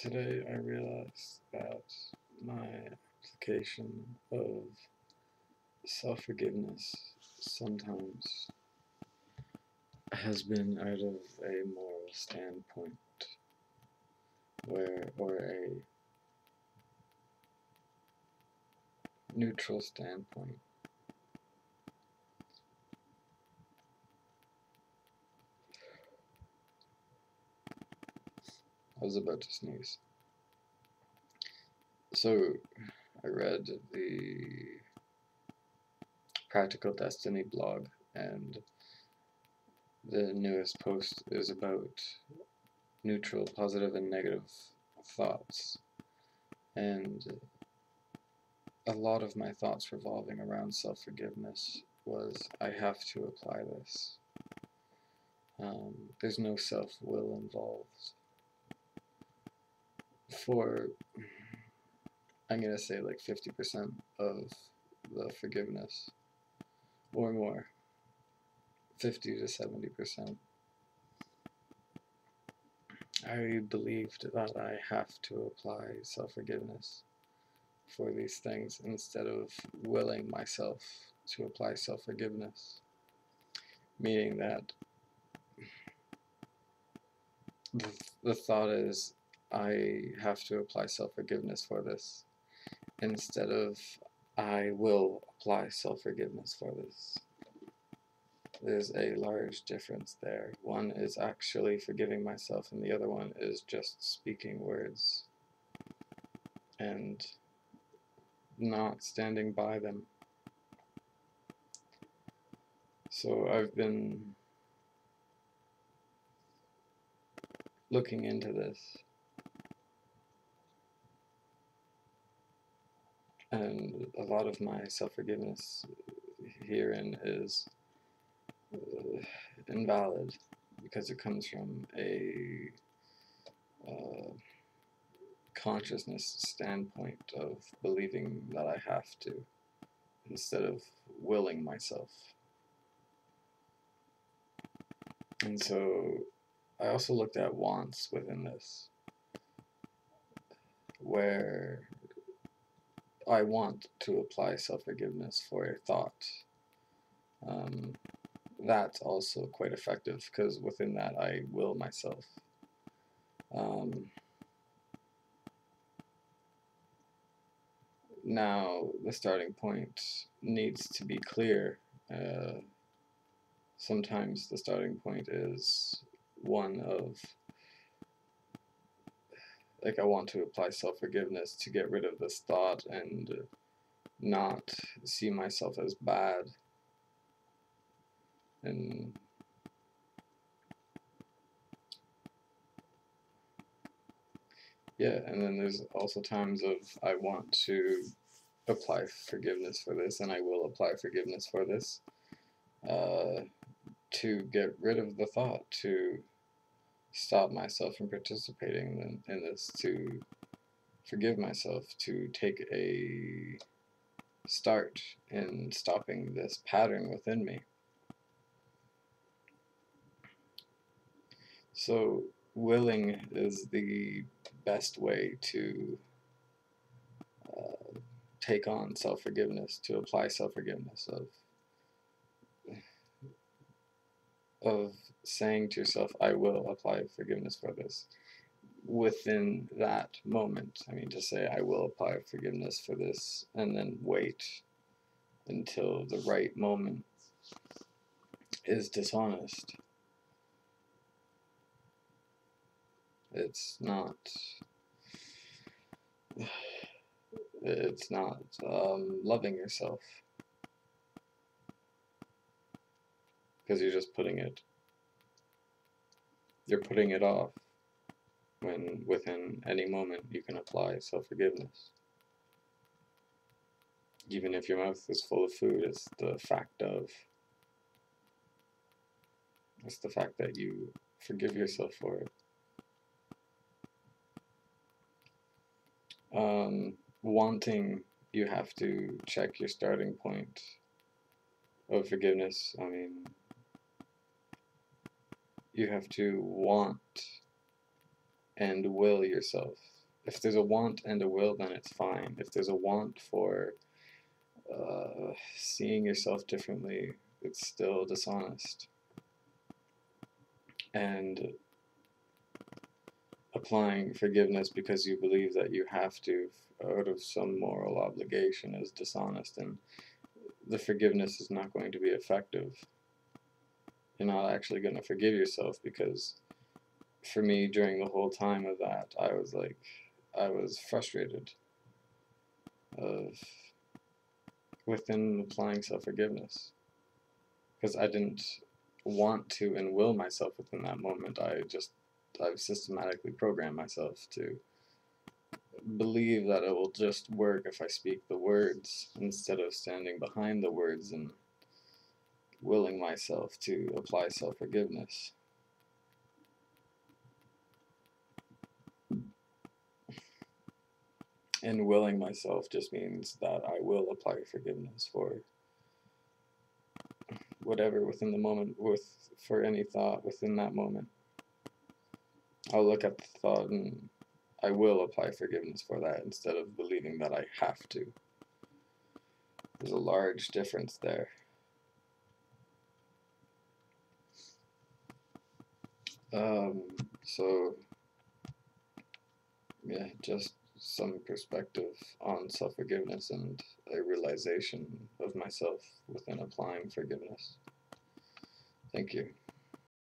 Today I realized that my application of self-forgiveness sometimes has been out of a moral standpoint or a neutral standpoint. I was about to sneeze. So I read the Practical Destiny blog, and the newest post is about neutral, positive, and negative thoughts. And a lot of my thoughts revolving around self-forgiveness was, I have to apply this. There's no self-will involved. For, I'm going to say like 50% of the forgiveness, or more, 50 to 70%. I believed that I have to apply self-forgiveness for these things instead of willing myself to apply self-forgiveness. Meaning that the thought is, I have to apply self-forgiveness for this, instead of, I will apply self-forgiveness for this. There's a large difference there. One is actually forgiving myself, and the other one is just speaking words and not standing by them. So I've been looking into this, and a lot of my self-forgiveness herein is invalid because it comes from a consciousness standpoint of believing that I have to, instead of willing myself. And so I also looked at wants within this, where I want to apply self-forgiveness for a thought. That's also quite effective, because within that I will myself. Now the starting point needs to be clear. Sometimes the starting point is one of, like, I want to apply self-forgiveness to get rid of this thought and not see myself as bad. And yeah, and then there's also times of, I want to apply forgiveness for this, and I will apply forgiveness for this, to get rid of the thought, to stop myself from participating in this, to forgive myself, to take a start in stopping this pattern within me. So willing is the best way to take on self-forgiveness, to apply self-forgiveness, of saying to yourself, I will apply forgiveness for this. Within that moment, I mean, to say, I will apply forgiveness for this, and then wait until the right moment is dishonest. It's not loving yourself, because you're putting it off, when within any moment you can apply self-forgiveness. Even if your mouth is full of food, it's the fact that you forgive yourself for it. Wanting, you have to check your starting point of forgiveness. I mean, you have to want and will yourself if there's a want and a will, then it's fine. If there's a want for seeing yourself differently, it's still dishonest. And applying forgiveness because you believe that you have to out of some moral obligation is dishonest, and the forgiveness is not going to be effective. You're not actually going to forgive yourself, because for me, during the whole time of that, I was frustrated of within applying self-forgiveness, because I didn't want to and will myself within that moment. I've systematically programmed myself to believe that it will just work if I speak the words, instead of standing behind the words and willing myself to apply self-forgiveness. And willing myself just means that I will apply forgiveness for whatever within the moment, for any thought within that moment. I'll look at the thought and I will apply forgiveness for that, instead of believing that I have to. There's a large difference there. So yeah, just some perspective on self-forgiveness and a realization of myself within applying forgiveness. Thank you.